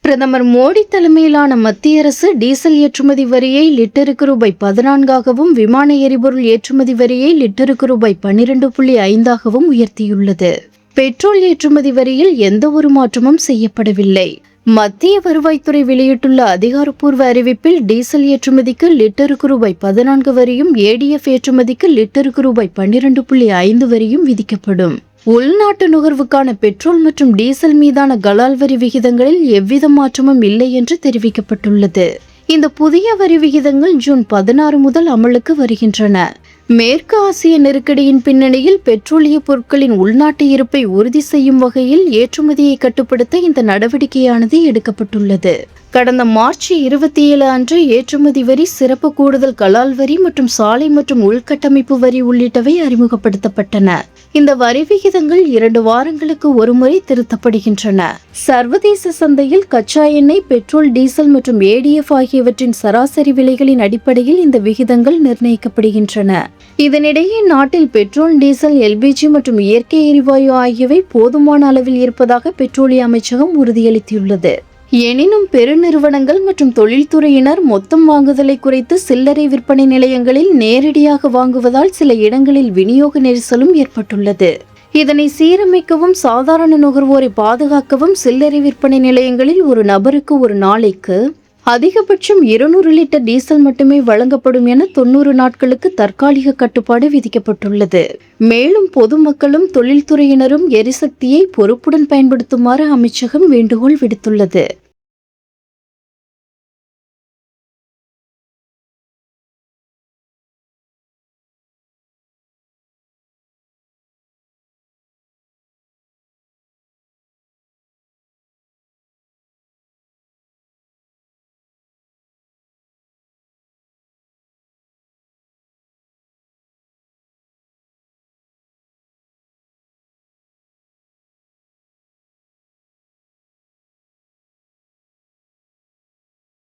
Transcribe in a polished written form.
பிரதமர் மோடி தலைமையிலான மத்திய அரசு டீசல் ஏற்றுமதி வரியை லிட்டருக்கு ரூபாய் 14ஆகவும் விமான எரிபொருள் ஏற்றுமதி வரியை லிட்டருக்கு ரூபாய் 12.5ஆகவும் உயர்த்தியுள்ளது. பெட்ரோல் ஏற்றுமதி வரியில் எந்த ஒரு மாற்றமும் செய்யப்படவில்லை. மத்திய வருவாய்த்துறை வெளியிட்டுள்ள அதிகாரப்பூர்வ அறிவிப்பில் டீசல் ஏற்றுமதிக்கு லிட்டருக்கு ரூபாய் 14 வரியும் ஏடிஎஃப் ஏற்றுமதிக்கு லிட்டருக்கு ரூபாய் 12.5 வரியும் விதிக்கப்படும். உள்நாட்டு நுகர்வுக்கான பெட்ரோல் மற்றும் டீசல் மீதான கலால் வரி விகிதங்களில் எவ்வித மாற்றமும் இல்லை என்று தெரிவிக்கப்பட்டுள்ளது. இந்த புதிய வரி விகிதங்கள் ஜூன் 16 முதல் அமலுக்கு வருகின்றன. மேற்கு ஆசிய நெருக்கடியின் பின்னணியில் பெட்ரோலிய பொருட்களின் உள்நாட்டு இருப்பை உறுதி செய்யும் வகையில் ஏற்றுமதியை கட்டுப்படுத்த இந்த நடவடிக்கையானது எடுக்கப்பட்டுள்ளது. கடந்த மார்ச் 27 அன்று ஏற்றுமதி வரி, சிறப்பு கூடுதல் கலால் வரி மற்றும் சாலை மற்றும் உள்கட்டமைப்பு வரி உள்ளிட்டவை அறிமுகப்படுத்தப்பட்டன. இந்த வரி விகிதங்கள் 2 வாரங்களுக்கு ஒருமுறை திருத்தப்படுகின்றன. சர்வதேச சந்தையில் கச்சா எண்ணெய், பெட்ரோல், டீசல் மற்றும் ஏடிஎஃப் ஆகியவற்றின் சராசரி விலைகளின் அடிப்படையில் இந்த விகிதங்கள் நிர்ணயிக்கப்படுகின்றன. இதனிடையே நாட்டில் பெட்ரோல், டீசல், எல்பிஜி மற்றும் இயற்கை எரிவாயு ஆகியவை போதுமான அளவில் இருப்பதாக பெட்ரோலிய அமைச்சகம் உறுதியளித்துள்ளது. எனினும் பெருநிறுவனங்கள் மற்றும் தொழில்துறையினர் மொத்தம் வாங்குதலை குறைத்து சில்லறை விற்பனை நிலையங்களில் நேரடியாக வாங்குவதால் சில இடங்களில் விநியோக நெரிசலும் ஏற்பட்டுள்ளது. இதனை சீரமைக்கவும் சாதாரண நுகர்வோரை பாதுகாக்கவும் சில்லறை விற்பனை நிலையங்களில் ஒரு நபருக்கு ஒரு நாளைக்கு அதிகபட்சம் 200 லிட்டர் டீசல் மட்டுமே வழங்கப்படும் என 90 நாட்களுக்கு தற்காலிக கட்டுப்பாடு விதிக்கப்பட்டுள்ளது. மேலும் பொதுமக்களும் தொழில்துறையினரும் எரிசக்தியை பொறுப்புடன் பயன்படுத்துமாறு அமைச்சகம் வேண்டுகோள் விடுத்துள்ளது.